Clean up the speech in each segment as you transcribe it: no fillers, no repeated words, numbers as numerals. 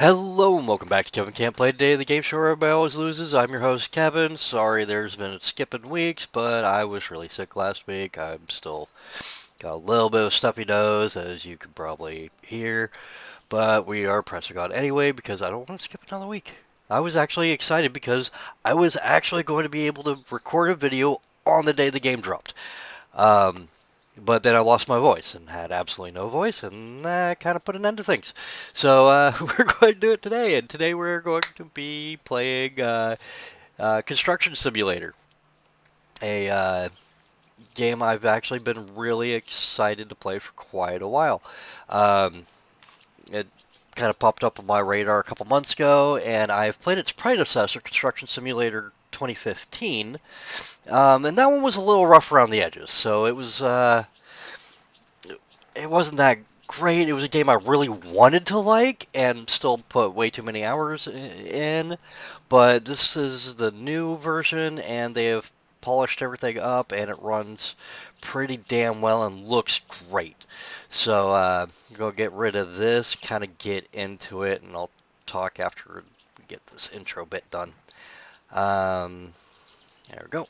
Hello and welcome back to Kevin Can't Play Today, the game show where everybody always loses. I'm your host, Kevin. Sorry there's been a skipping weeks, but I was really sick last week. I'm still got a little bit of stuffy nose, as you can probably hear, but we are pressing on anyway because I don't want to skip another week. I was actually excited because I was actually going to be able to record a video on the day the game dropped. Um, but then I lost my voice and had absolutely no voice, and that kind of put an end to things. So we're going to do it today, and today we're going to be playing Construction Simulator, a game I've actually been really excited to play for quite a while. Um, it kind of popped up on my radar a couple months ago, and I've played its predecessor, Construction Simulator 2015, and that one was a little rough around the edges. So it wasn't that great. It was a game I really wanted to like and still put way too many hours in. But this is the new version, and they have polished everything up, and it runs pretty damn well and looks great. So I'm going to get rid of this, kind of get into it, and I'll talk after we get this intro bit done. Um, there we go.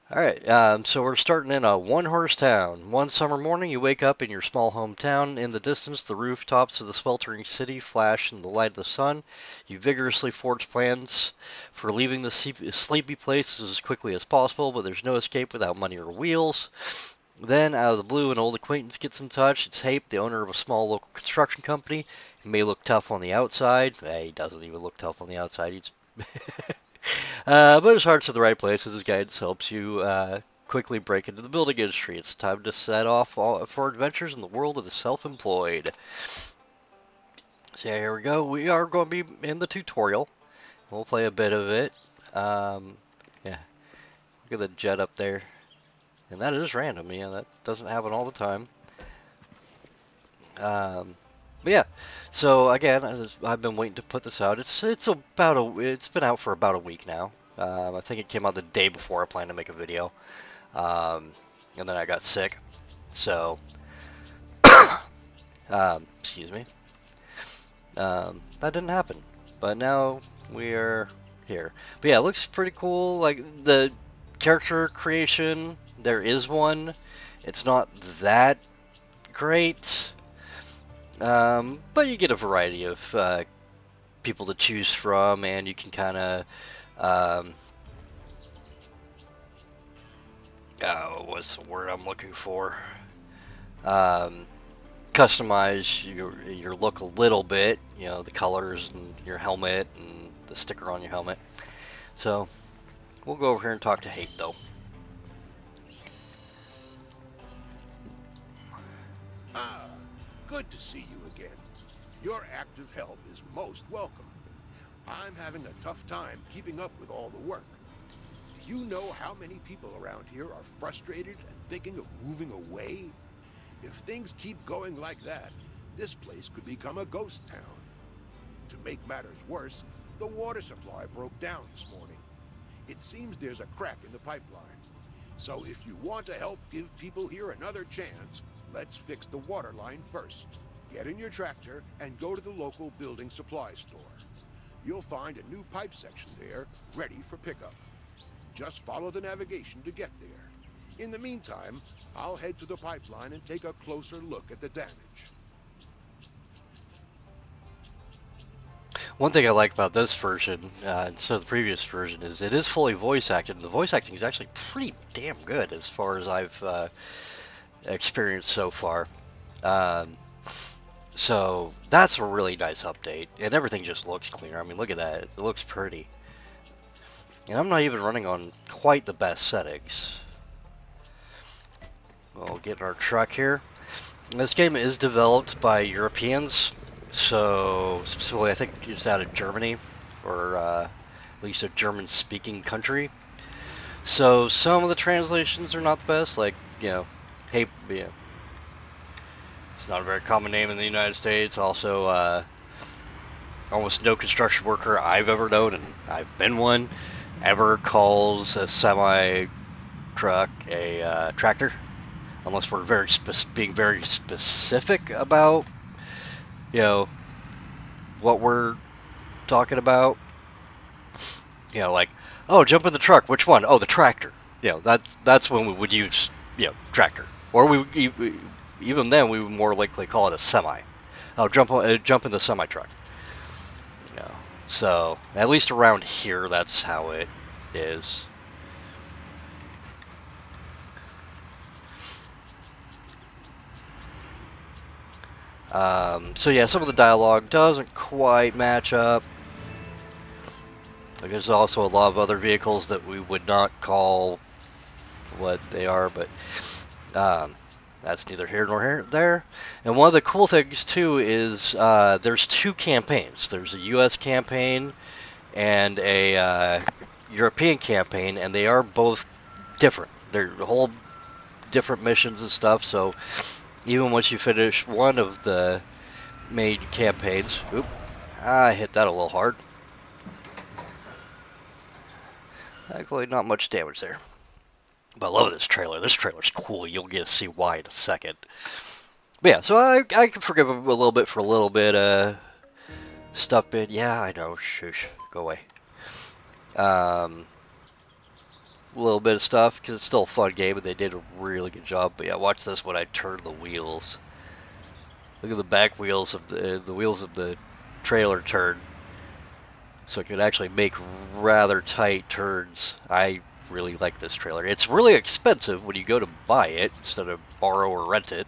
All right, so we're starting in a one-horse town. One summer morning, you wake up in your small hometown. In the distance, the rooftops of the sweltering city flash in the light of the sun. You vigorously forge plans for leaving the sleepy place as quickly as possible, but there's no escape without money or wheels. Then, out of the blue, an old acquaintance gets in touch. It's Hape, the owner of a small local construction company. He may look tough on the outside. He doesn't even look tough on the outside. He's but his heart's in the right place as his guidance helps you quickly break into the building industry. It's time to set off for adventures in the world of the self-employed. So here we go. We are going to be in the tutorial. We'll play a bit of it. Yeah, look at the jet up there. And that is random. Yeah, that doesn't happen all the time. Um, but yeah, so again, I've been waiting to put this out. It's been out for about a week now. I think it came out the day before I planned to make a video. And then I got sick. So, excuse me. That didn't happen. But now we are here. But yeah, it looks pretty cool. Like the character creation, there is one. It's not that great. But you get a variety of people to choose from, and you can kind of, um, oh, what's the word I'm looking for? Um, Customize your look a little bit, you know, the colors and your helmet and the sticker on your helmet. So we'll go over here and talk to Hape though. Ah, good to see you again. Your active help is most welcome. I'm having a tough time keeping up with all the work. Do you know how many people around here are frustrated and thinking of moving away? If things keep going like that, this place could become a ghost town. To make matters worse, the water supply broke down this morning. It seems there's a crack in the pipeline. So if you want to help give people here another chance, let's fix the water line first. Get in your tractor and go to the local building supply store. You'll find a new pipe section there, ready for pickup. Just follow the navigation to get there. In the meantime, I'll head to the pipeline and take a closer look at the damage. One thing I like about this version, instead of the previous version, is it is fully voice acted. The voice acting is actually pretty damn good as far as I've experienced so far. Um, so that's a really nice update, and everything just looks cleaner. I mean, look at that; it looks pretty. And I'm not even running on quite the best settings. We'll get in our truck here. This game is developed by Europeans, so specifically I think it's out of Germany, or at least a German-speaking country. So some of the translations are not the best, like, you know, hey, yeah, it's not a very common name in the United States. Also, almost no construction worker I've ever known, and I've been one, ever calls a semi truck a tractor, unless we're being very specific about, you know, what we're talking about. Like, oh, jump in the truck. Which one? Oh, the tractor. That's when we would use tractor, or even then we would more likely call it a semi. Oh, jump in the semi truck. You know, so at least around here, that's how it is. So yeah, some of the dialogue doesn't quite match up. Like, there's also a lot of other vehicles that we would not call what they are, but um, that's neither here nor there. And one of the cool things too is there's two campaigns. There's a U.S. campaign and a European campaign, and they are both different. They're whole different missions and stuff. So even once you finish one of the main campaigns, I hit that a little hard. Actually, not much damage there. But I love this trailer. This trailer's cool. You'll get to see why in a second. But yeah, so I can forgive him a little bit for a little bit stuff bit. Yeah, I know. Shush. Go away. A little bit of stuff because it's still a fun game and they did a really good job. But yeah, watch this when I turn the wheels. Look at the back wheels of the wheels of the trailer turn. So it can actually make rather tight turns. I really like this trailer. It's really expensive when you go to buy it instead of borrow or rent it.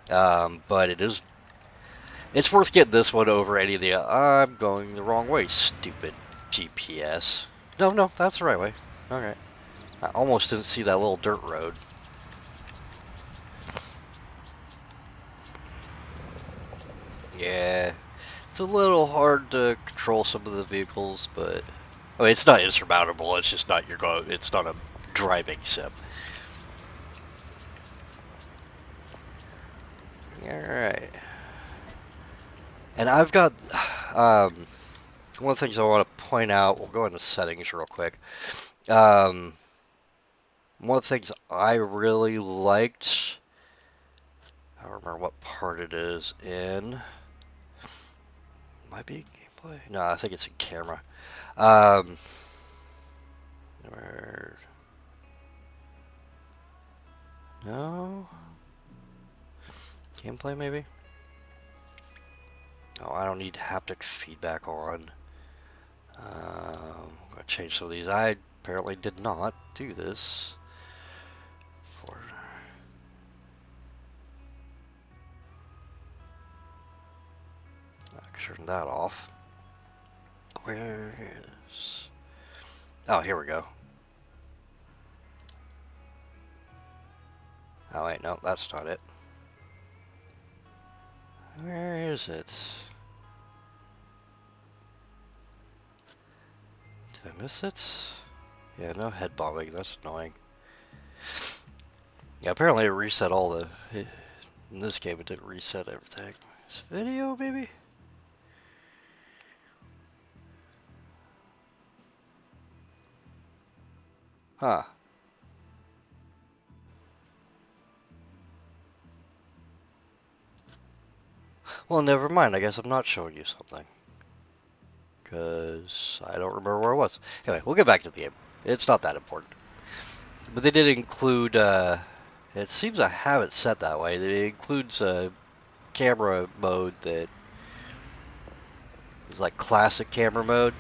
But it's worth getting this one over any of the. I'm going the wrong way, stupid GPS. No, that's the right way. Okay. I almost didn't see that little dirt road. Yeah, it's a little hard to control some of the vehicles, but I mean, it's not insurmountable. It's just not It's not a driving sim. All right. And I've got one of the things I want to point out. We'll go into settings real quick. One of the things I really liked. I don't remember what part it is in. Might be gameplay. No, I think it's in camera. No. Gameplay maybe. Oh, I don't need haptic feedback on. I'm gonna change some of these. I apparently did not do this. Turn that off. Where is... Oh, here we go. Oh wait, no, that's not it. Where is it? Did I miss it? Yeah, no head bobbing, that's annoying. Yeah, apparently it reset all the... In this game it didn't reset everything. This video, maybe? Huh. Well, never mind. I guess I'm not showing you something. Because I don't remember where it was. Anyway, we'll get back to the game. It's not that important. But they did include, it seems I have it set that way. It includes a camera mode that is like classic camera mode.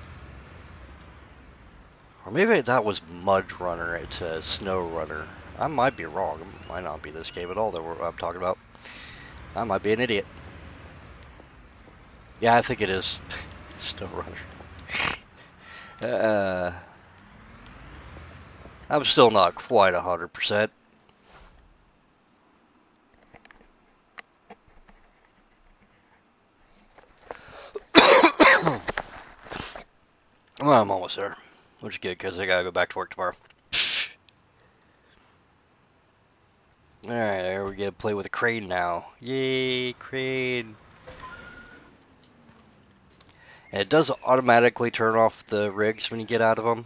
Or maybe that was Mud Runner, it's Snow Runner. I might be wrong. It might not be this game at all that I'm talking about. I might be an idiot. Yeah, I think it is Snow Runner. I'm still not quite 100%. Well, I'm almost there, which is good because I gotta go back to work tomorrow. Alright, there we get to play with a crane now. Yay, crane. And it does automatically turn off the rigs when you get out of them,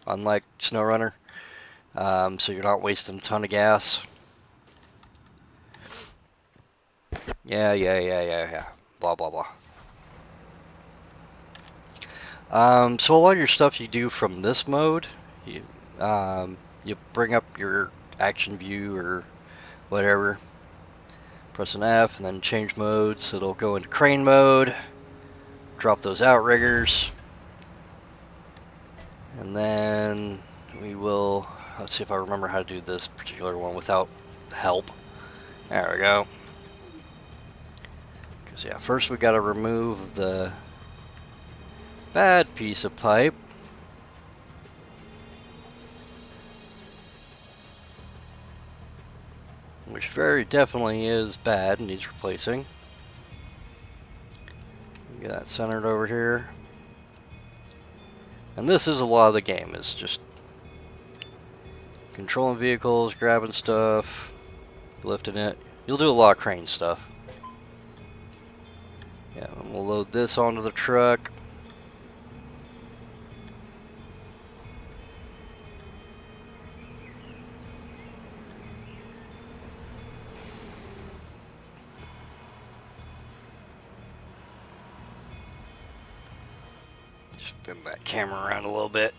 unlike SnowRunner. So you're not wasting a ton of gas. Yeah. Blah, blah, blah. So a lot of your stuff you do from this mode, you, you bring up your action view or whatever, press an F and then change modes. It'll go into crane mode, drop those outriggers, and then we will, let's see if I remember how to do this particular one without help. There we go. Because yeah, first we got to remove the bad piece of pipe. Which very definitely is bad and needs replacing. Get that centered over here. And this is a lot of the game, is just controlling vehicles, grabbing stuff, lifting it. You'll do a lot of crane stuff. Yeah, and we'll load this onto the truck. Spin that camera around a little bit.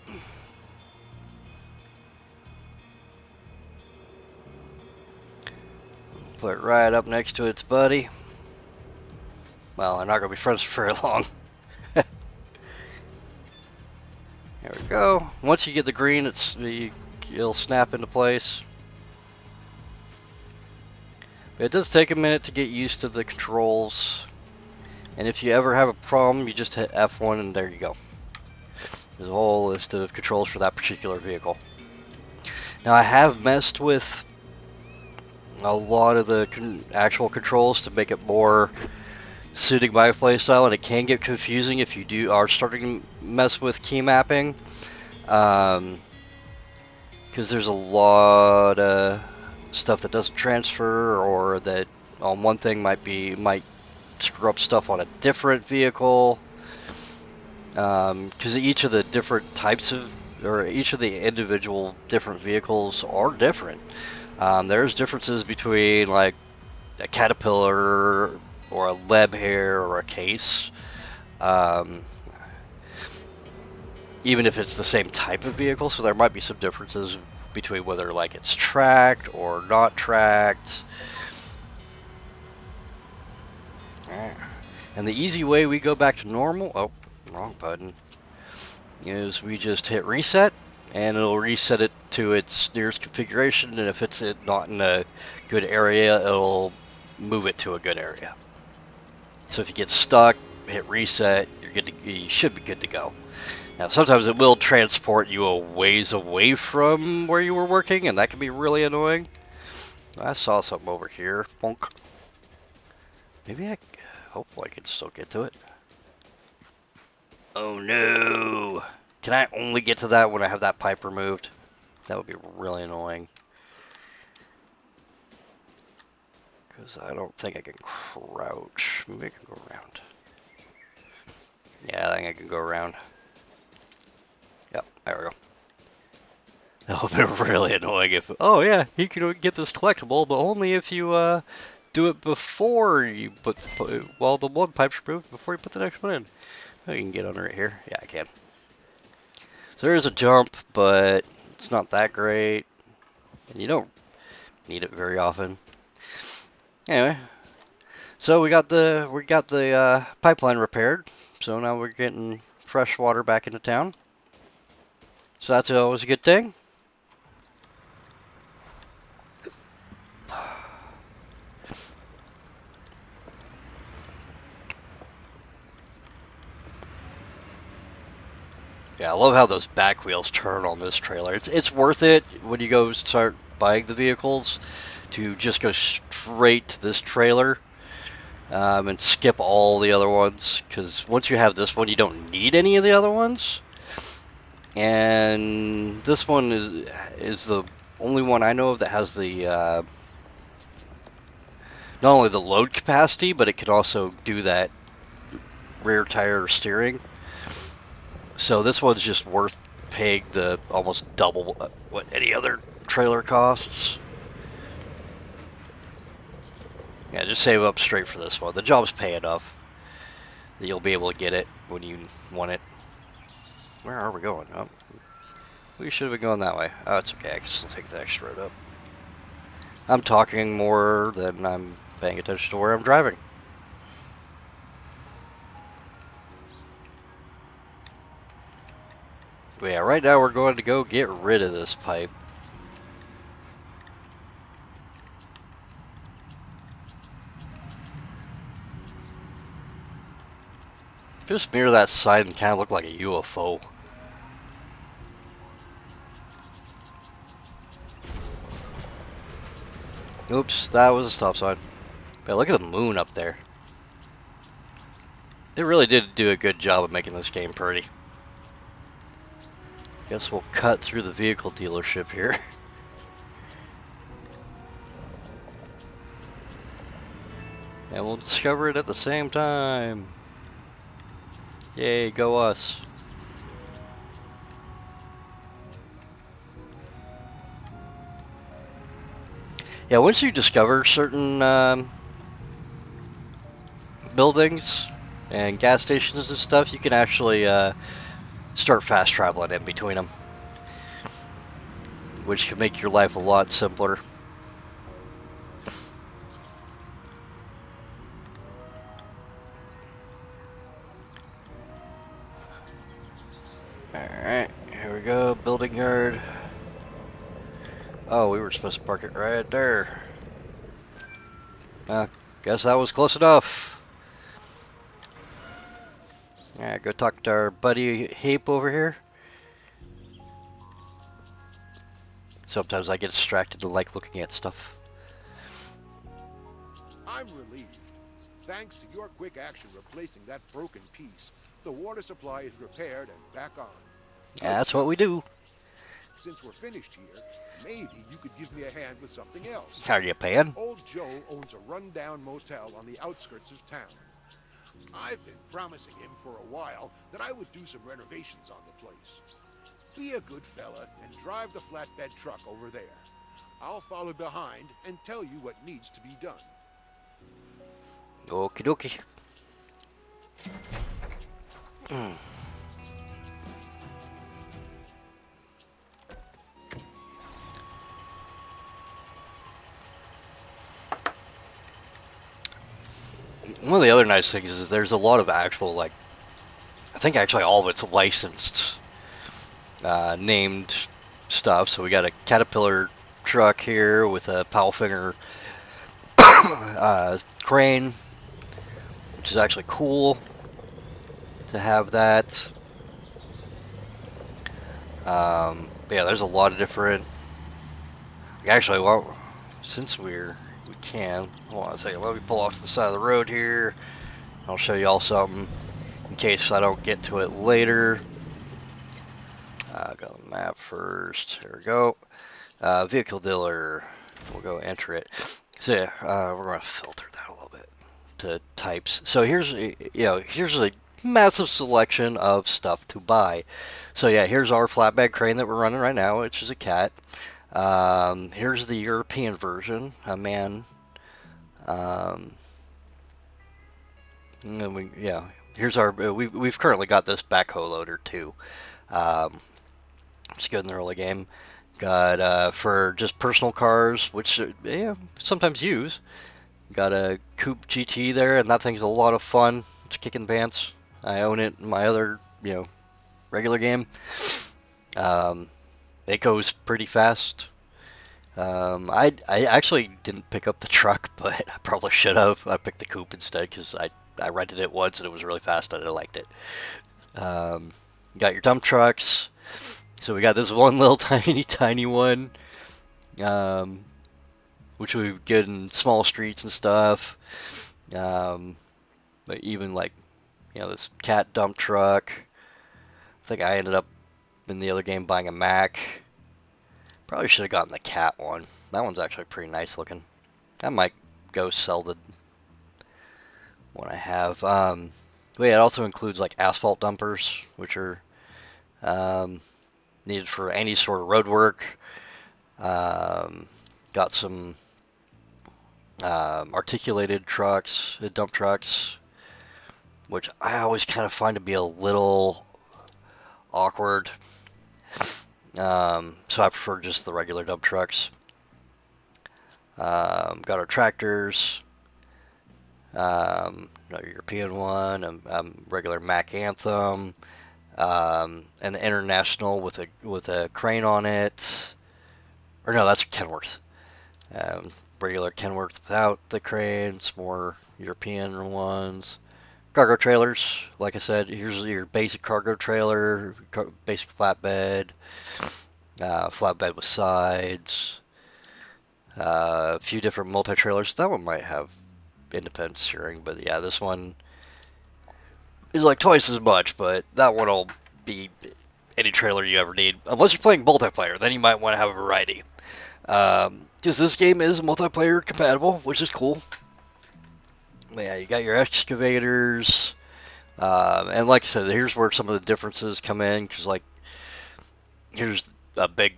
Put it right up next to its buddy. Well, they're not going to be friends for very long. There we go. Once you get the green, it'll snap into place. But it does take a minute to get used to the controls. And if you ever have a problem, you just hit F1 and there you go. There's a whole list of controls for that particular vehicle. Now I have messed with a lot of the actual controls to make it more suiting my playstyle, and it can get confusing if you are starting to mess with key mapping, because there's a lot of stuff that doesn't transfer, or that on one thing might screw up stuff on a different vehicle, because each of the different types of, or each of the individual different vehicles are different. There's differences between like a Caterpillar or a Lebhair or a Case, even if it's the same type of vehicle. So there might be some differences between whether like it's tracked or not tracked. And the easy way we go back to normal, oh, wrong button, is we just hit reset, and it'll reset it to its nearest configuration, and if it's not in a good area, it'll move it to a good area. So if you get stuck, hit reset, you should be good to go. Now sometimes it will transport you a ways away from where you were working, and that can be really annoying. I saw something over here. Bonk. Maybe hopefully I can still get to it. Oh no! Can I only get to that when I have that pipe removed? That would be really annoying. Because I don't think I can crouch. Maybe I can go around. Yeah, I think I can go around. Yep, there we go. That would have been really annoying if, oh yeah, you can get this collectible, but only if you do it before you put, while the one pipe's removed, before you put the next one in. Oh, you can get under it here. Yeah, I can. So there is a jump, but it's not that great. And you don't need it very often. Anyway, so we got the pipeline repaired. So now we're getting fresh water back into town. So that's always a good thing. Yeah, I love how those back wheels turn on this trailer. It's worth it when you go start buying the vehicles to just go straight to this trailer and skip all the other ones, because once you have this one, you don't need any of the other ones. And this one is the only one I know of that has the not only the load capacity, but it can also do that rear tire steering. So this one's just worth paying the almost double what any other trailer costs. Yeah, just save up straight for this one. The jobs pay enough that you'll be able to get it when you want it. Where are we going? Oh, we should have been going that way. Oh, it's okay. I can still take the extra road up. I'm talking more than I'm paying attention to where I'm driving. But yeah, right now we're going to go get rid of this pipe. Just mirror that side and kind of look like a UFO. Oops, that was a stop sign. But look at the moon up there. They really did do a good job of making this game pretty. Guess we'll cut through the vehicle dealership here. And we'll discover it at the same time. Yay, go us. Yeah, once you discover certain buildings and gas stations and stuff, you can actually start fast traveling in between them, which can make your life a lot simpler. Alright, here we go, building yard. Oh, we were supposed to park it right there. Guess that was close enough. Alright, go talk to our buddy Hape over here. Sometimes I get distracted and like looking at stuff. I'm relieved. Thanks to your quick action replacing that broken piece, the water supply is repaired and back on. Yeah, that's what we do. Since we're finished here, maybe you could give me a hand with something else. How are you paying? Old Joe owns a rundown motel on the outskirts of town. I've been promising him for a while that I would do some renovations on the place. Be a good fella and drive the flatbed truck over there. I'll follow behind and tell you what needs to be done. Okie dokie. One of the other nice things is there's a lot of actual, like, I think actually all of it's licensed, named stuff. So we got a Caterpillar truck here with a Powellfinger crane, which is actually cool to have that. But yeah, there's a lot of different. Actually, well, since we can, hold on a second. Let me pull off to the side of the road here. I'll show you all something in case I don't get to it later. Go to the map first. Here we go. Vehicle dealer. We'll go enter it. So yeah, we're going to filter that a little bit to types. So here's here's a massive selection of stuff to buy. So yeah, here's our flatbed crane that we're running right now, which is a cat. Here's the European version, a man. And here's our. We've currently got this backhoe loader too. It's good in the early game. Got for just personal cars, which sometimes use. Got a Coupe GT there, and that thing's a lot of fun. It's kicking pants. I own it in my other regular game. It goes pretty fast. I actually didn't pick up the truck, but I probably should have. I picked the coupe instead because I rented it once and it was really fast and I liked it. Got your dump trucks. So we got this one little tiny one, which would be good in small streets and stuff. But even like this cat dump truck. I think I ended up in the other game buying a Mack. Probably should have gotten the cat one. That one's actually pretty nice looking. I might go sell the one I have. But yeah, it also includes like asphalt dumpers, which are needed for any sort of road work. Got some articulated trucks, dump trucks, which I always kind of find to be a little awkward. So I prefer just the regular dump trucks. Got our tractors. Another European one, regular Mack Anthem, an International with a crane on it. Or no, that's Kenworth. Regular Kenworth without the cranes, more European ones. Cargo trailers, like I said, here's your basic cargo trailer, basic flatbed, flatbed with sides, a few different multi-trailers. That one might have independent steering, but yeah, this one is like twice as much, but that one will be any trailer you ever need. Unless you're playing multiplayer, then you might want to have a variety. Because this game is multiplayer compatible, which is cool. Yeah, you got your excavators, and like I said, here's where some of the differences come in. Because like, here's a big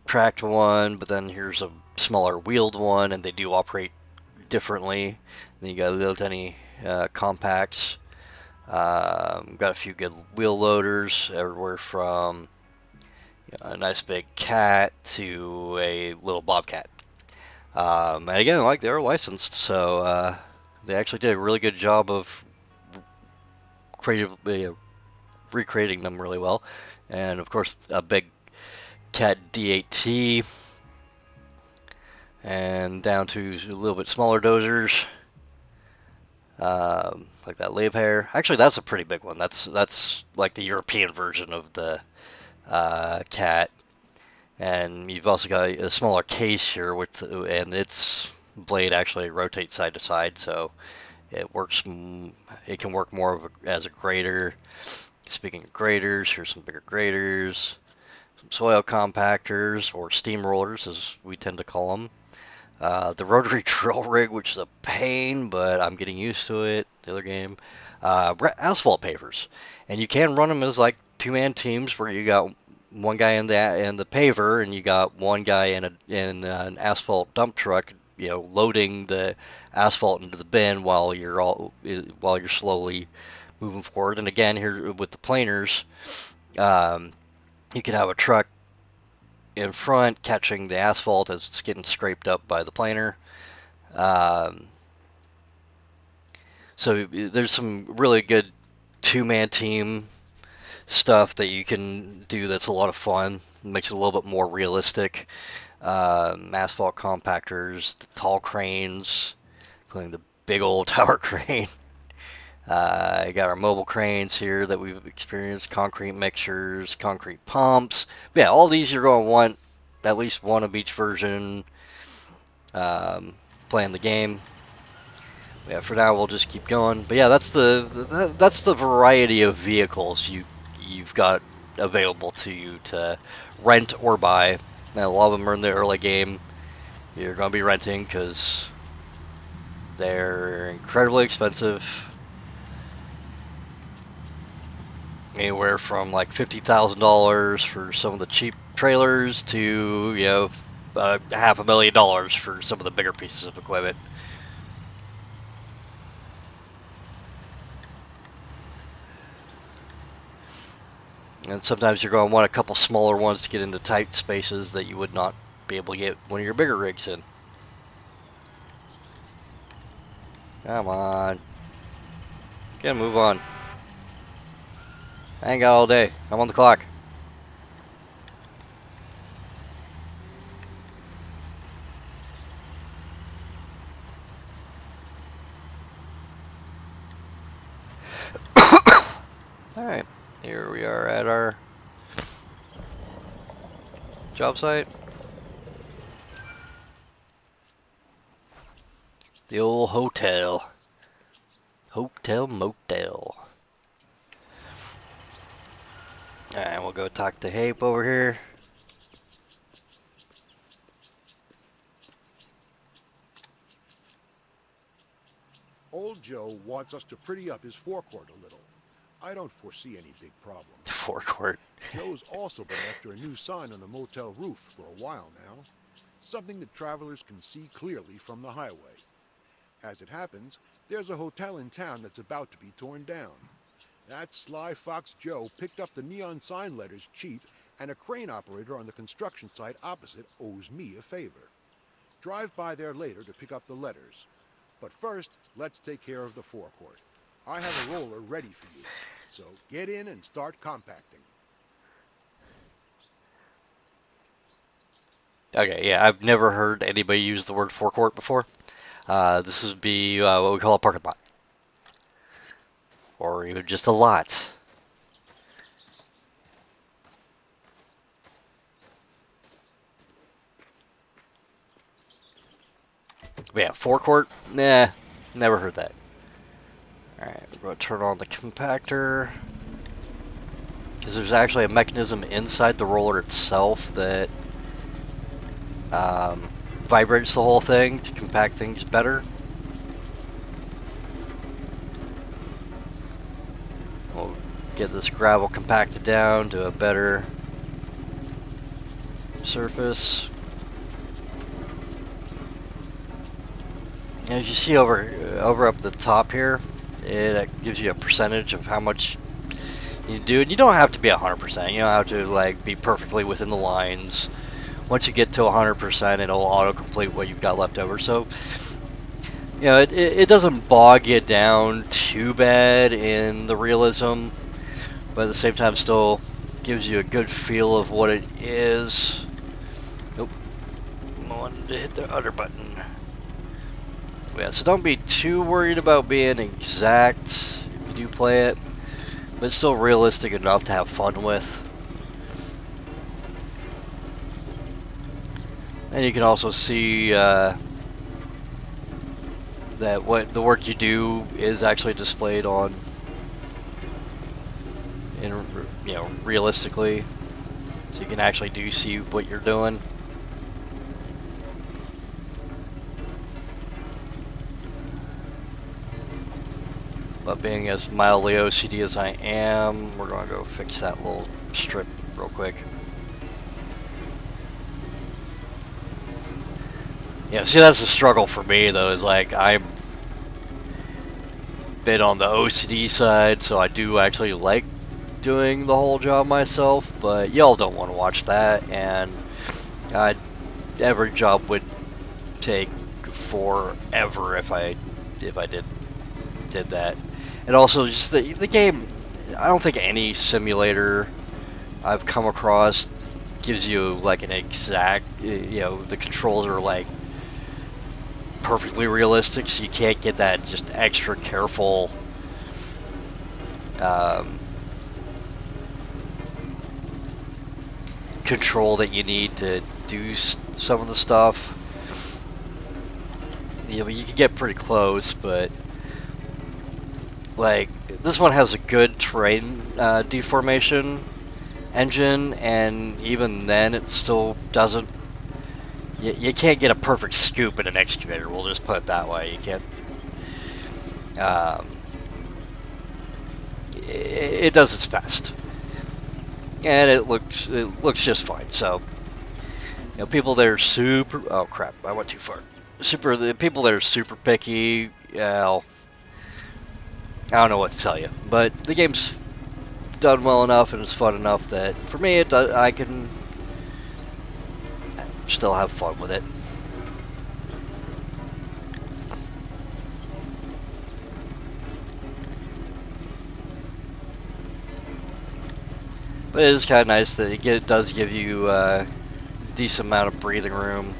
tracked one, but then here's a smaller wheeled one, and they do operate differently. Then you got little tiny compacts. Got a few good wheel loaders, everywhere from a nice big cat to a little bobcat. And again, like they're licensed, so they actually did a really good job of creatively recreating them really well. And of course, a big cat D8T, and down to a little bit smaller dozers. Like that Leibherr. Actually, that's a pretty big one. That's like the European version of the cat. And you've also got a smaller case here and its blade actually rotates side to side, so it works. It can work more as a grader. Speaking of graders, here's some bigger graders, some soil compactors or steamrollers, as we tend to call them. The rotary drill rig, which is a pain, but I'm getting used to it. The other game, asphalt pavers, and you can run them as like two-man teams where you got one guy in the paver, and you got one guy in an asphalt dump truck, loading the asphalt into the bin while you're slowly moving forward. And again, here with the planers, you can have a truck in front catching the asphalt as it's getting scraped up by the planer. Um, so there's some really good two-man team stuff that you can do that's a lot of fun. It makes it a little bit more realistic. Asphalt compactors, the tall cranes, including the big old tower crane. I got our mobile cranes here that we've experienced, concrete mixers, concrete pumps. But yeah, all these you're going to want at least one of each version playing the game. Yeah, for now we'll just keep going. But yeah, that's the variety of vehicles you've got available to you to rent or buy. Now a lot of them are in the early game. You're going to be renting because they're incredibly expensive. Anywhere from like $50,000 for some of the cheap trailers to $500,000 for some of the bigger pieces of equipment. And sometimes you're going to want a couple smaller ones to get into tight spaces that you would not be able to get one of your bigger rigs in. Come on. Gotta move on. I ain't got all day. I'm on the clock. Alright. Here we are at our job site. The old hotel. Hotel Motel. Alright, we'll go talk to Hape over here. Old Joe wants us to pretty up his forecourt a little. I don't foresee any big problems. Forecourt. Joe's also been after a new sign on the motel roof for a while now. Something that travelers can see clearly from the highway. As it happens, there's a hotel in town that's about to be torn down. That sly fox Joe picked up the neon sign letters cheap, and a crane operator on the construction site opposite owes me a favor. Drive by there later to pick up the letters. But first, let's take care of the forecourt. I have a roller ready for you. So get in and start compacting. Okay, yeah, I've never heard anybody use the word forecourt before. This would be what we call a parking lot, or even just a lot. But yeah, forecourt, nah, never heard that. Alright, we're going to turn on the compactor, because there's actually a mechanism inside the roller itself that um, vibrates the whole thing to compact things better. We'll get this gravel compacted down to a better surface. And as you see over up the top here, it gives you a percentage of how much you do, and you don't have to be 100%. You don't have to like be perfectly within the lines. Once you get to 100%, it'll autocomplete what you've got left over. So, you know, it doesn't bog you down too bad in the realism, but at the same time, still gives you a good feel of what it is. Nope, I wanted to hit the other button. Yeah, so don't be too worried about being exact if you do play it, but it's still realistic enough to have fun with. And you can also see that what the work you do is actually displayed on, realistically, so you can actually do see what you're doing. But being as mildly OCD as I am, we're going to go fix that little strip real quick. Yeah, see, that's a struggle for me though, is like I'm a bit on the OCD side, so I do actually like doing the whole job myself, but y'all don't want to watch that, and every job would take forever if I did that. And also just the game, I don't think any simulator I've come across gives you like an exact, the controls are like perfectly realistic, so you can't get that just extra careful control that you need to do some of the stuff. You can get pretty close, but like this one has a good terrain deformation engine, and even then it still doesn't. You can't get a perfect scoop in an excavator. We'll just put it that way. You can't. It does its best, and it looks just fine. So, people that are super. Oh crap! I went too far. The people that are super picky. I don't know what to tell you, but the game's done well enough and it's fun enough that for me, I can still have fun with it. But it is kind of nice that it does give you a decent amount of breathing room.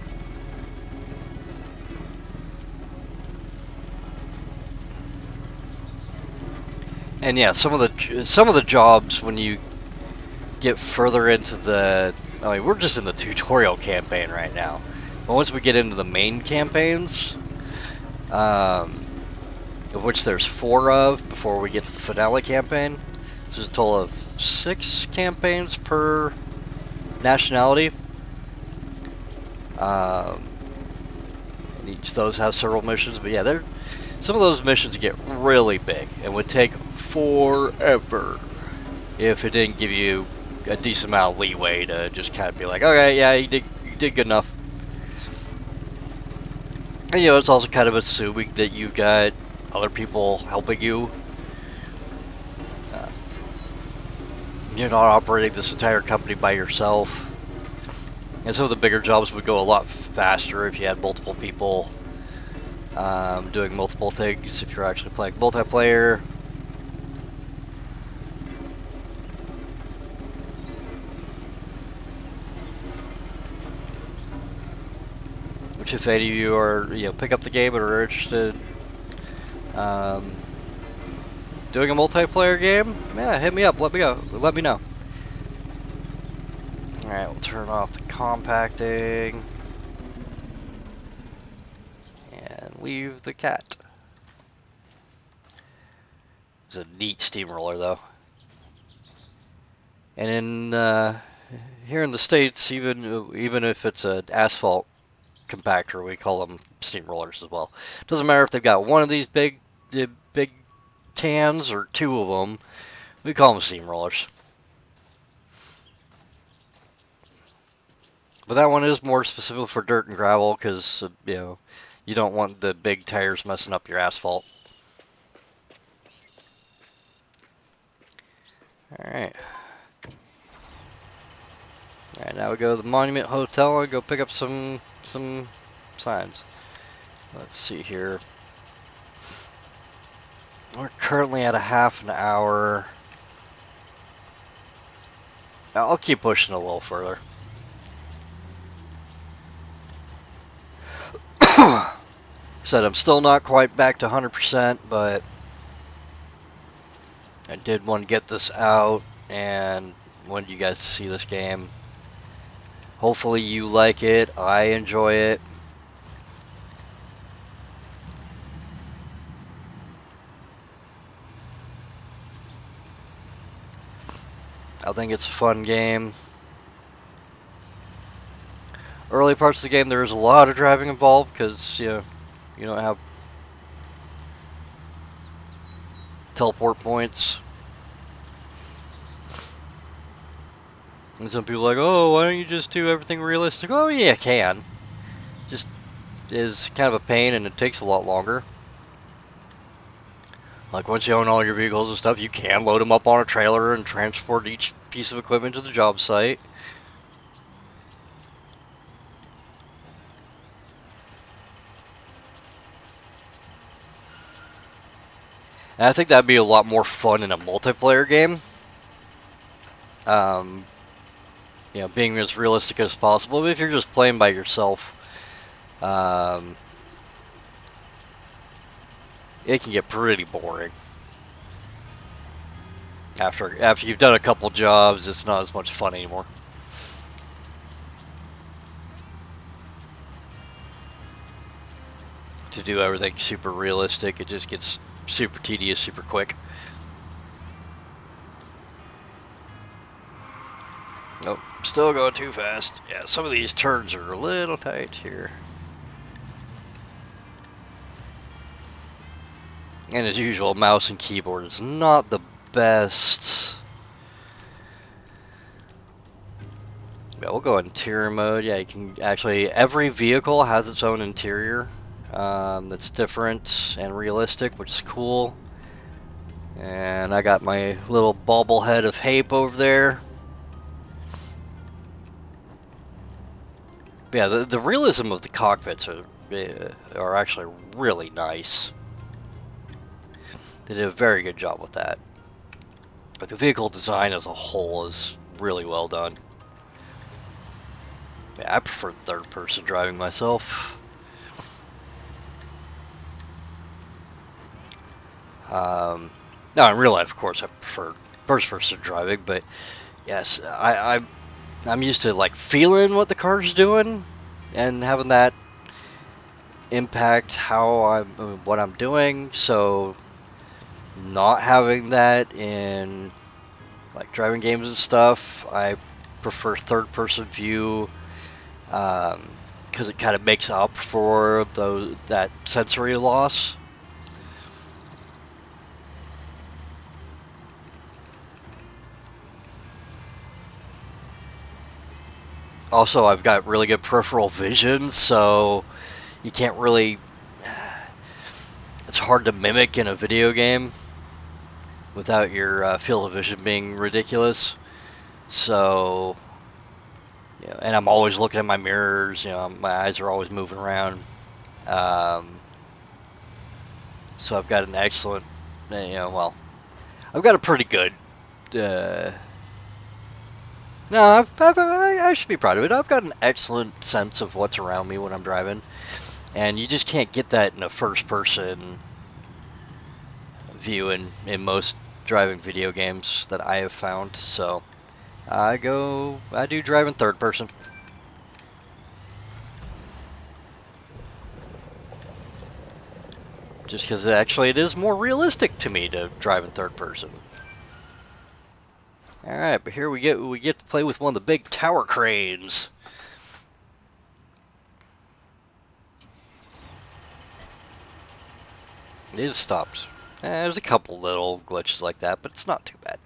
And yeah, some of the jobs when you get further into we're just in the tutorial campaign right now. But once we get into the main campaigns, of which there's 4 of before we get to the finale campaign, so there's a total of 6 campaigns per nationality. And each of those have several missions, but yeah, some of those missions get really big and would take forever if it didn't give you a decent amount of leeway to just kind of be like, okay, yeah, you did good enough. And it's also kind of assuming that you've got other people helping you. you're not operating this entire company by yourself. And some of the bigger jobs would go a lot faster if you had multiple people doing multiple things, if you're actually playing multiplayer. Which, if any of you are, pick up the game and are interested doing a multiplayer game, yeah, hit me up. Let me know. All right, we'll turn off the compacting and leave the cat. It's a neat steamroller, though. And in here in the States, even if it's an asphalt compactor, we call them steamrollers as well. Doesn't matter if they've got one of these big cans or two of them. We call them steamrollers. But that one is more specific for dirt and gravel because you don't want the big tires messing up your asphalt. All right. All right, now we go to the Monument Hotel and go pick up some signs. Let's see here. We're currently at a half an hour. I'll keep pushing a little further. Said I'm still not quite back to 100%, but I did want to get this out and wanted you guys to see this game. Hopefully you like it. I enjoy it. I think it's a fun game. Early parts of the game, there is a lot of driving involved because you don't have teleport points. And some people are like, oh, why don't you just do everything realistic? Oh, yeah, I can. Just is kind of a pain and it takes a lot longer. Like once you own all your vehicles and stuff, you can load them up on a trailer and transport each piece of equipment to the job site. And I think that'd be a lot more fun in a multiplayer game. Being as realistic as possible. But if you're just playing by yourself, it can get pretty boring. After you've done a couple jobs, it's not as much fun anymore. To do everything super realistic, it just gets super tedious super quick. Nope, still going too fast. Yeah, some of these turns are a little tight here. And as usual, mouse and keyboard is not the best. Yeah, we'll go interior mode. Yeah, you can actually, every vehicle has its own interior that's different and realistic, which is cool. And I got my little bobblehead of Hape over there. Yeah, the realism of the cockpits are actually really nice. They did a very good job with that. But the vehicle design as a whole is really well done. Yeah, I prefer third-person driving myself. Now in real life, of course, I prefer first-person driving, but yes, I'm used to like feeling what the car's doing and having that impact what I'm doing. So not having that in like driving games and stuff, I prefer third-person view because it kind of makes up for that sensory loss. Also, I've got really good peripheral vision, so you can't really... It's hard to mimic in a video game without your field of vision being ridiculous. So, and I'm always looking at my mirrors. My eyes are always moving around. Um, so I've got an excellent, well, I've got a pretty good. No, I should be proud of it. I've got an excellent sense of what's around me when I'm driving, and you just can't get that in a first-person view in most driving video games that I have found. So I do drive in third person. Just because actually it is more realistic to me to drive in third person. Alright, but here we get to play with one of the big tower cranes. It is stopped. There's a couple little glitches like that, but it's not too bad.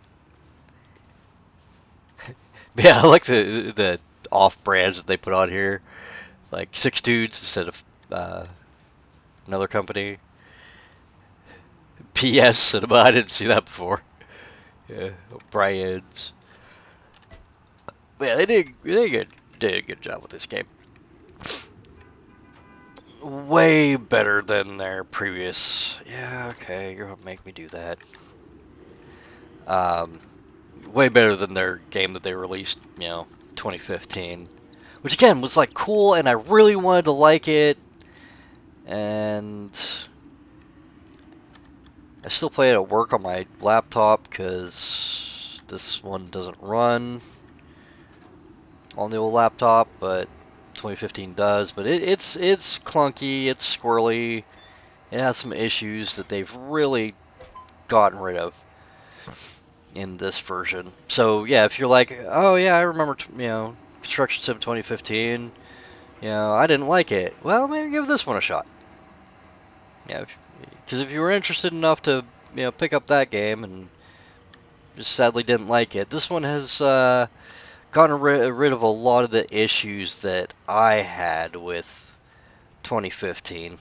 But yeah, I like the off brands that they put on here, like Six Dudes instead of another company. PS Cinema, I didn't see that before. Yeah, O'Brien's. But yeah, did a good job with this game. Way better than their previous. Yeah, okay, you're gonna make me do that. Way better than their game that they released, 2015, which again was like cool, and I really wanted to like it, and I still play it at work on my laptop because this one doesn't run on the old laptop, but 2015 does. But it's clunky, it's squirrely, it has some issues that they've really gotten rid of in this version. So yeah, if you're like, oh yeah, I remember, Construction Sim 2015, I didn't like it. Well, maybe give this one a shot. Yeah, because if you were interested enough to, pick up that game and just sadly didn't like it, this one has gotten rid of a lot of the issues that I had with 2015.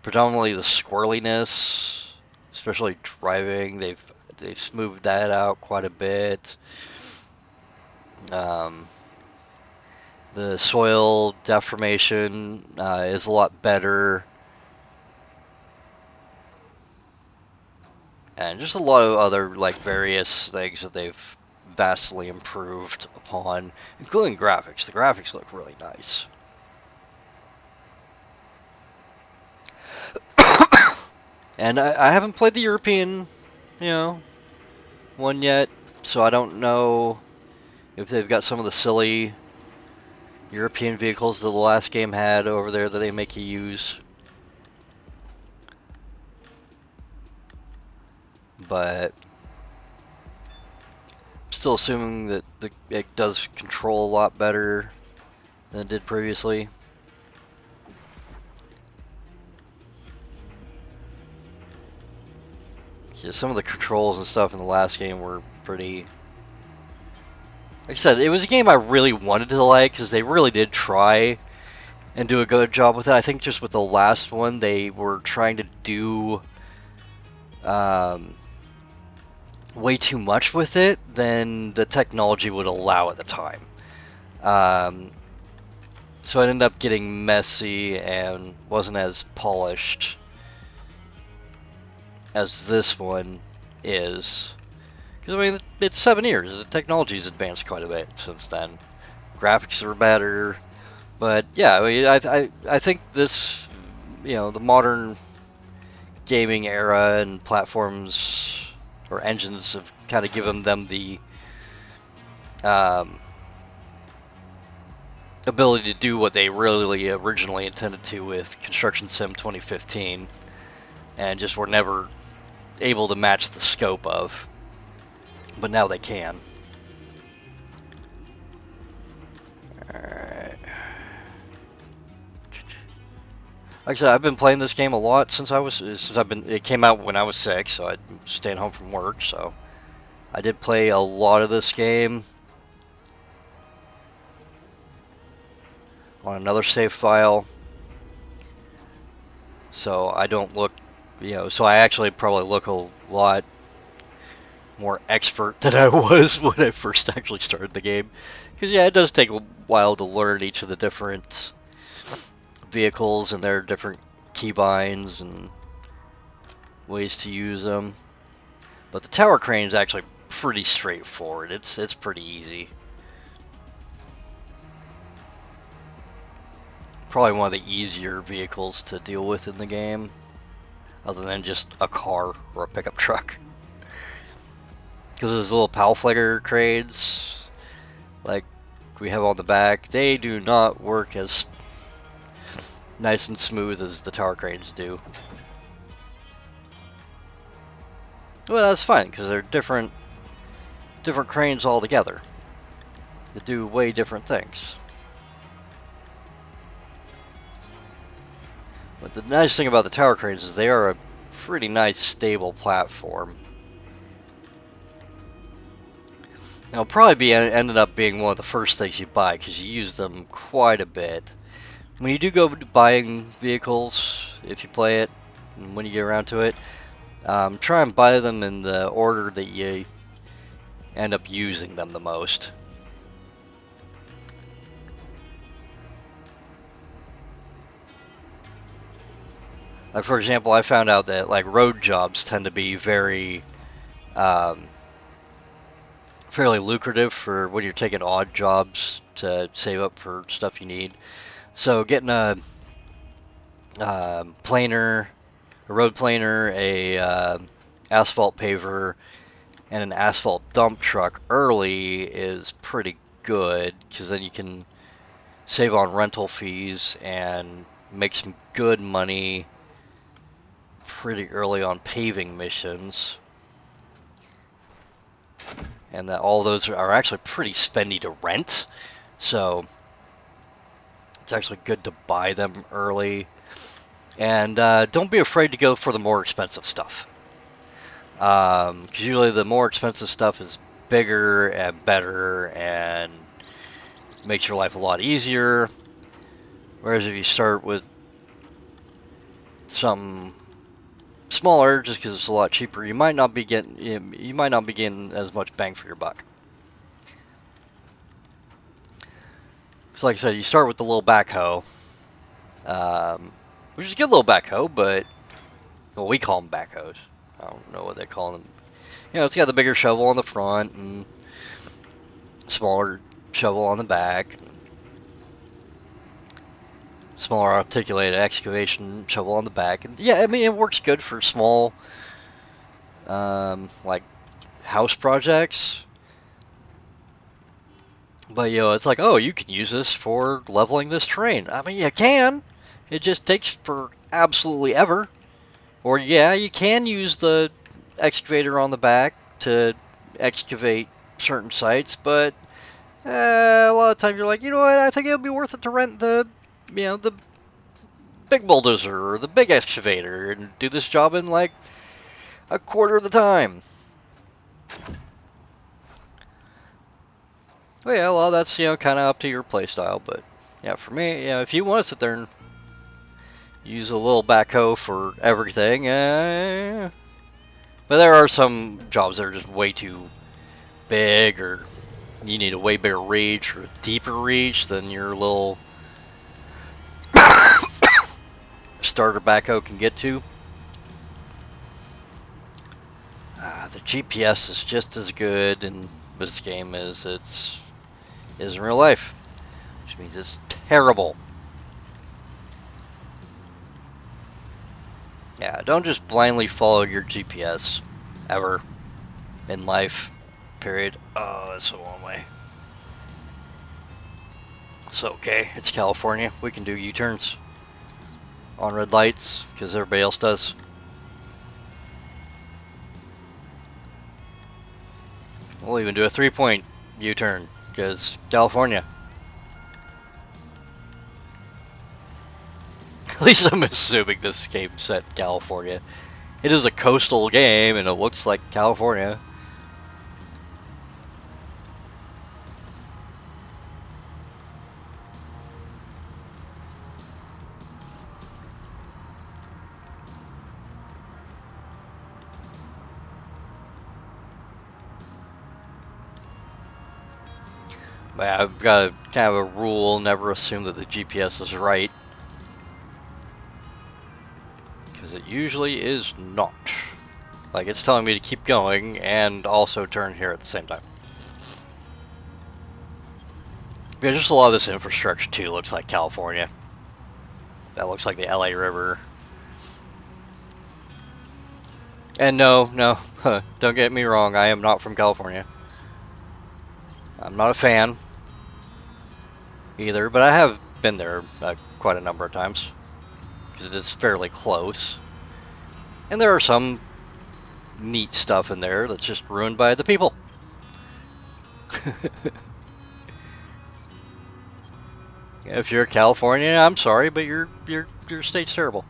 Predominantly the squirreliness, especially driving. They've smoothed that out quite a bit. The soil deformation is a lot better, and just a lot of other like various things that they've vastly improved upon, including graphics. The graphics look really nice. And I haven't played the European, one yet, so I don't know if they've got some of the silly European vehicles that the last game had over there that they make you use. But I'm still assuming that it does control a lot better than it did previously. Yeah, some of the controls and stuff in the last game were pretty... Like I said, it was a game I really wanted to like because they really did try and do a good job with it. I think just with the last one, they were trying to do way too much with it than the technology would allow at the time. So it ended up getting messy and wasn't as polished as this one is. Because, I mean, it's 7 years. The technology's advanced quite a bit since then. Graphics are better. But, yeah, I mean, I think this, the modern gaming era and platforms or engines have kind of given them the ability to do what they really originally intended to with Construction Sim 2015, and just were never able to match the scope of. But now they can. Alright. Like I said, I've been playing this game a lot it came out when I was 6, so I'd staying home from work, so I did play a lot of this game on another save file. So I don't look, so I actually probably look a lot more expert than I was when I first actually started the game. Because yeah, it does take a while to learn each of the different vehicles and their different keybinds and ways to use them. But the tower crane is actually pretty straightforward. It's pretty easy. Probably one of the easier vehicles to deal with in the game, other than just a car or a pickup truck. Because those little PAL Flagger cranes, like we have on the back, they do not work as nice and smooth as the tower cranes do. Well, that's fine, because they're different cranes altogether. They do way different things. But the nice thing about the tower cranes is they are a pretty nice, stable platform. It'll probably be ended up being one of the first things you buy because you use them quite a bit. When you do go buying vehicles, if you play it, and when you get around to it, try and buy them in the order that you end up using them the most. Like for example, I found out that like road jobs tend to be very fairly lucrative for when you're taking odd jobs to save up for stuff you need. So getting a planer, a road planer, a asphalt paver, and an asphalt dump truck early is pretty good because then you can save on rental fees and make some good money pretty early on paving missions. And that all those are actually pretty spendy to rent, so it's actually good to buy them early. And don't be afraid to go for the more expensive stuff, because usually the more expensive stuff is bigger and better and makes your life a lot easier. Whereas if you start with something smaller, just because it's a lot cheaper, you might not be getting as much bang for your buck. So like I said, you start with the little backhoe, which is a good little backhoe, but well, we call them backhoes. I don't know what they call them. You know, it's got the bigger shovel on the front and smaller shovel on the back. Smaller articulated excavation shovel on the back. And yeah, I mean, it works good for small, like house projects. But, you know, it's like, oh, you can use this for leveling this terrain. I mean, you can. It just takes for absolutely ever. Or, yeah, you can use the excavator on the back to excavate certain sites, but a lot of times you're like, you know what, I think it would be worth it to rent the big bulldozer or the big excavator and do this job in like a quarter of the time. Well, yeah, well, that's, you know, kind of up to your playstyle, but yeah, for me, yeah, if you want to sit there and use a little backhoe for everything, but there are some jobs that are just way too big, or you need a way bigger reach or a deeper reach than your little starter backhoe can get to. The GPS is just as good in this game as it is in real life, which means it's terrible. Yeah, don't just blindly follow your GPS ever in life, period. Oh, that's the wrong way. It's okay, it's California. We can do U-turns on red lights because everybody else does. We'll even do a 3-point U-turn because California. At least I'm assuming this game's set in California. It is a coastal game and it looks like California. But yeah, I've got a kind of a rule: never assume that the GPS is right, because it usually is not. Like, it's telling me to keep going and also turn here at the same time. Yeah, just a lot of this infrastructure too looks like California. That looks like the LA River. And no, don't get me wrong, I am not from California. I'm not a fan either, but I have been there quite a number of times because it is fairly close. And there are some neat stuff in there that's just ruined by the people. If you're California, I'm sorry, but your state's terrible.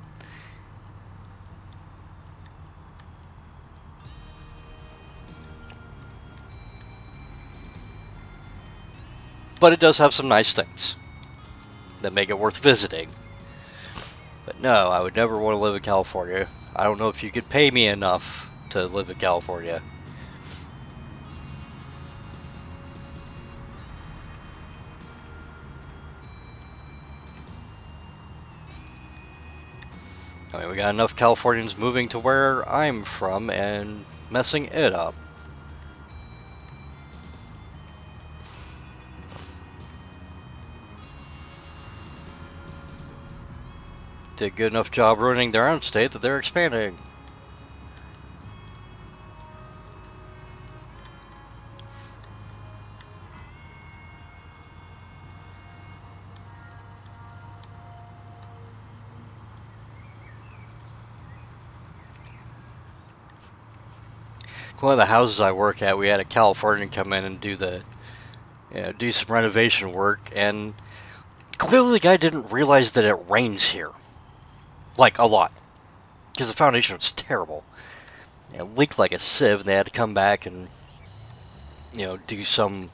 But it does have some nice things that make it worth visiting. But no, I would never want to live in California. I don't know if you could pay me enough to live in California. I mean, we got enough Californians moving to where I'm from and messing it up. Did a good enough job ruining their own state that they're expanding. One of the houses I work at, we had a Californian come in and do do some renovation work, and clearly the guy didn't realize that it rains here, like a lot, because the foundation was terrible. It leaked like a sieve, and they had to come back and do some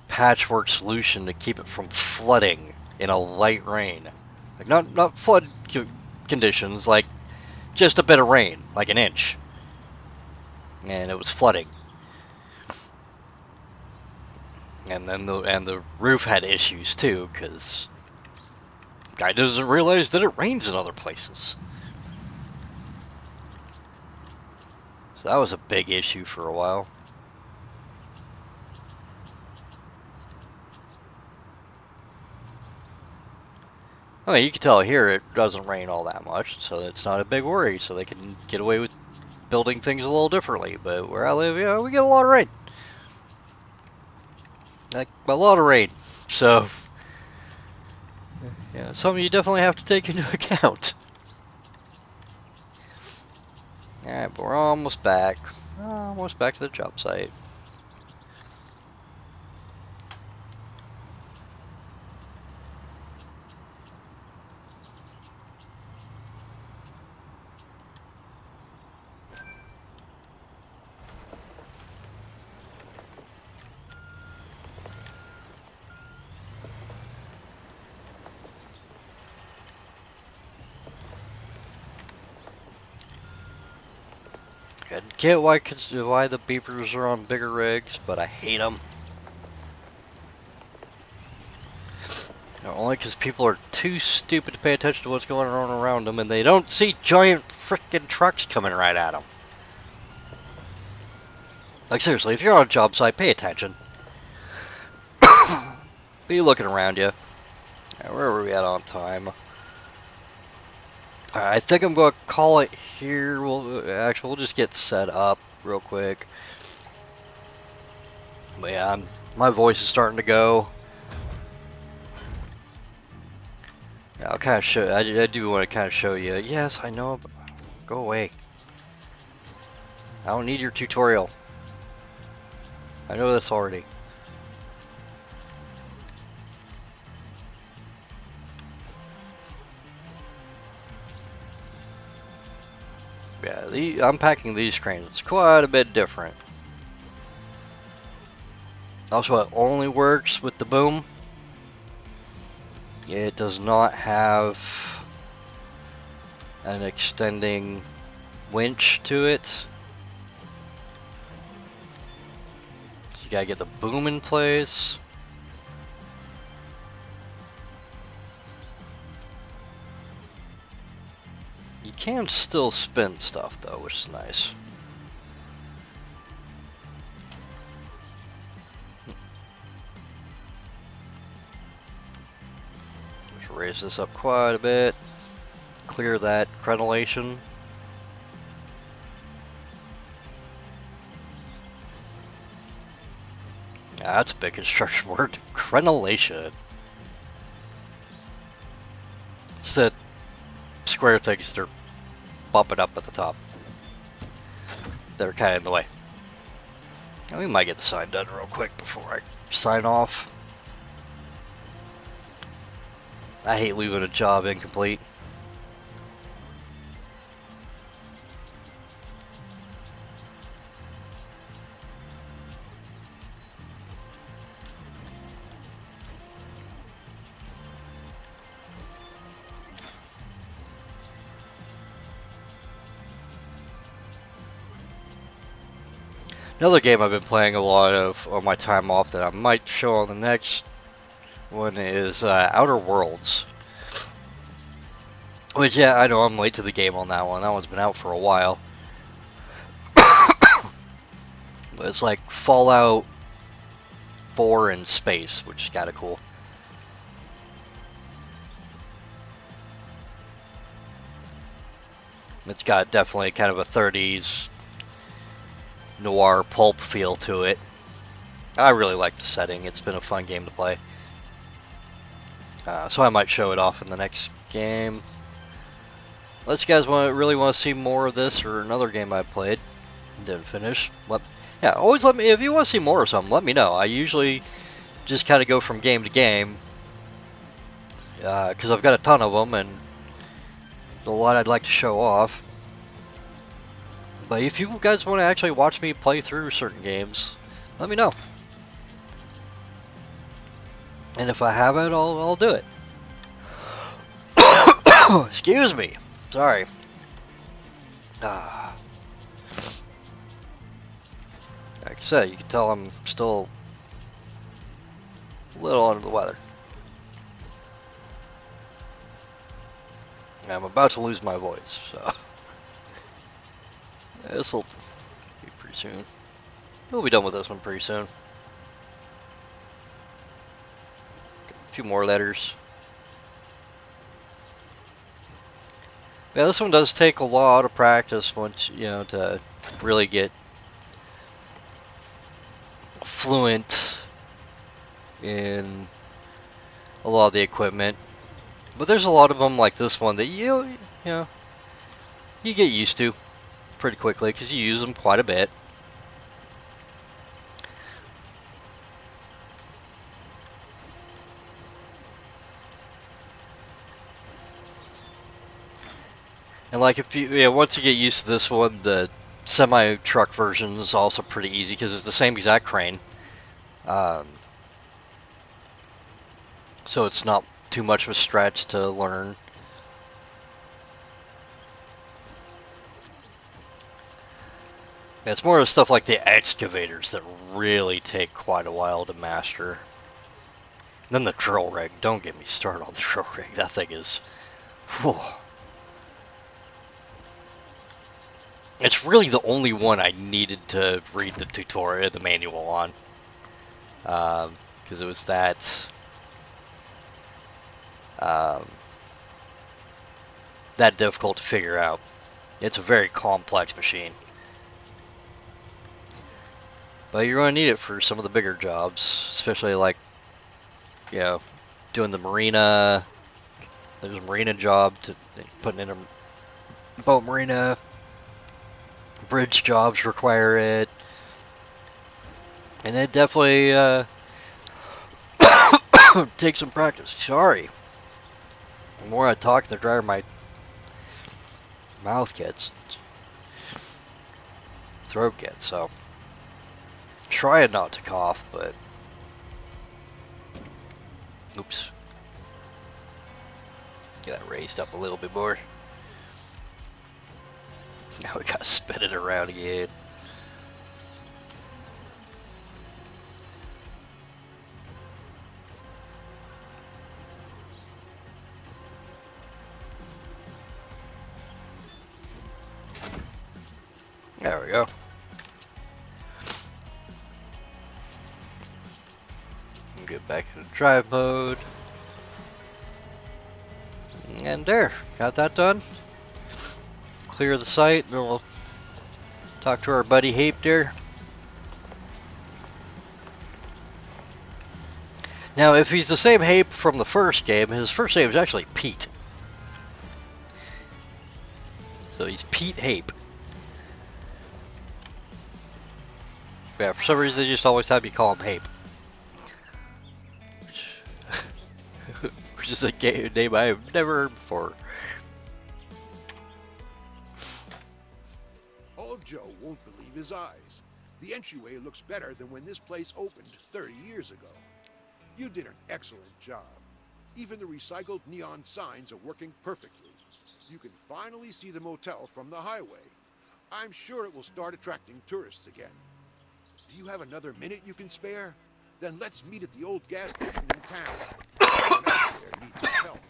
patchwork solution to keep it from flooding in a light rain, like not flood conditions, like just a bit of rain, like an inch, and it was flooding. And then the roof had issues too, because guy doesn't realize that it rains in other places. So that was a big issue for a while. I mean, you can tell here it doesn't rain all that much, so it's not a big worry. So they can get away with building things a little differently. But where I live, we get a lot of rain. Like, a lot of rain. So, yeah, something you definitely have to take into account. Alright, but we're almost back. Almost back to the job site. I get why the beepers are on bigger rigs, but I hate them. Only because people are too stupid to pay attention to what's going on around them, and they don't see giant frickin' trucks coming right at them. Like, seriously, if you're on a job site, pay attention. Be looking around you. Where are we at on time? Alright, I think I'm going to call it here. We'll just get set up real quick. But yeah, my voice is starting to go. I'll kind of show. I do want to kind of show you. Yes, I know. But go away. I don't need your tutorial. I know this already. Yeah, unpacking these cranes is quite a bit different. Also, it only works with the boom. It does not have an extending winch to it. You gotta get the boom in place. You can still spin stuff though, which is nice. Just raise this up quite a bit. Clear that crenellation. Yeah, that's a big construction word. Crenellation. It's the square things they're bumping up at the top. They're kind of in the way. And we might get the sign done real quick before I sign off. I hate leaving a job incomplete. Another game I've been playing a lot of on my time off that I might show on the next one is Outer Worlds. Which, yeah, I know I'm late to the game on that one. That one's been out for a while. But it's like Fallout 4 in space, which is kind of cool. It's got definitely kind of a 30s noir pulp feel to it. I really like the setting. It's been a fun game to play. So I might show it off in the next game. Unless you guys really want to see more of this or another game I played, didn't finish. Yeah, always let me, if you want to see more or something, let me know. I usually just kind of go from game to game. Because I've got a ton of them and a lot I'd like to show off. But if you guys want to actually watch me play through certain games, let me know. And if I have it, I'll do it. Excuse me. Sorry. Like I said, you can tell I'm still a little under the weather. I'm about to lose my voice, so this'll be pretty soon. We'll be done with this one pretty soon. A few more letters. Yeah, this one does take a lot of practice once, you know, to really get fluent in a lot of the equipment. But there's a lot of them like this one that you get used to pretty quickly because you use them quite a bit. And like if you, once you get used to this one, the semi-truck version is also pretty easy because it's the same exact crane. So it's not too much of a stretch to learn. It's more of stuff like the excavators that really take quite a while to master. And then the drill rig. Don't get me started on the drill rig. That thing is... Whew. It's really the only one I needed to read the tutorial, the manual on. Because it was that difficult to figure out. It's a very complex machine. But you're going to need it for some of the bigger jobs, especially like, you know, doing the marina. There's a marina job, to putting in a boat marina. Bridge jobs require it. And it definitely takes some practice. Sorry. The more I talk, the drier my mouth gets. Throat gets, so. Trying not to cough, but. Oops. Get that raised up a little bit more. Now we gotta spin it around again. There we go. Get back into drive mode. And there, got that done. Clear the site, and we'll talk to our buddy Hape there. Now, if he's the same Hape from the first game, his first name is actually Pete. So he's Pete Hape. Yeah, for some reason they just always have me call him Hape. Which is a name I have never heard before. Old Joe won't believe his eyes. The entryway looks better than when this place opened 30 years ago. You did an excellent job. Even the recycled neon signs are working perfectly. You can finally see the motel from the highway. I'm sure it will start attracting tourists again. Do you have another minute you can spare? Then let's meet at the old gas station in town. Someone else there needs our help.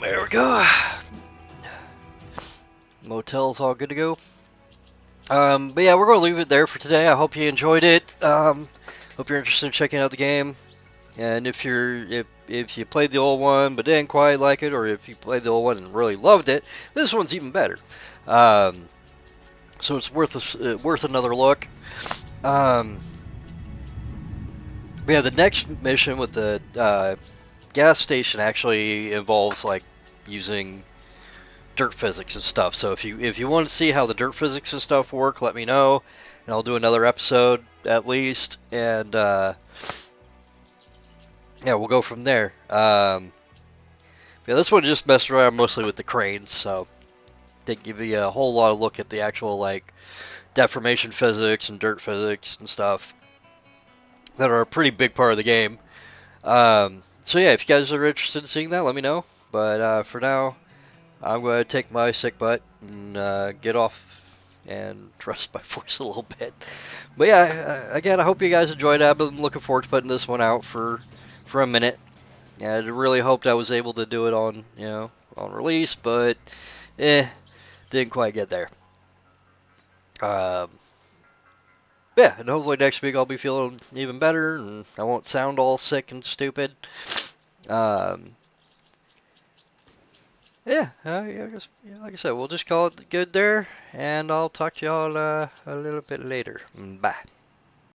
There we go. Motel's all good to go. But yeah, we're going to leave it there for today. I hope you enjoyed it. Hope you're interested in checking out the game. And if you played the old one but didn't quite like it, or if you played the old one and really loved it, this one's even better. So it's worth another look. But yeah, the next mission with the gas station actually involves like using dirt physics and stuff. So if you want to see how the dirt physics and stuff work, let me know, and I'll do another episode at least. And yeah, we'll go from there. Yeah, this one just messed around mostly with the cranes, so didn't give you a whole lot of look at the actual like deformation physics and dirt physics and stuff that are a pretty big part of the game. So yeah, if you guys are interested in seeing that, let me know. But for now, I'm going to take my sick butt and get off and rest my voice a little bit. But yeah, again, I hope you guys enjoyed it. I've been looking forward to putting this one out for a minute. Yeah, I really hoped I was able to do it on on release, but didn't quite get there. Um, yeah, and hopefully next week I'll be feeling even better and I won't sound all sick and stupid. Um, yeah, I guess, like I said, we'll just call it good there, and I'll talk to y'all a little bit later. Bye.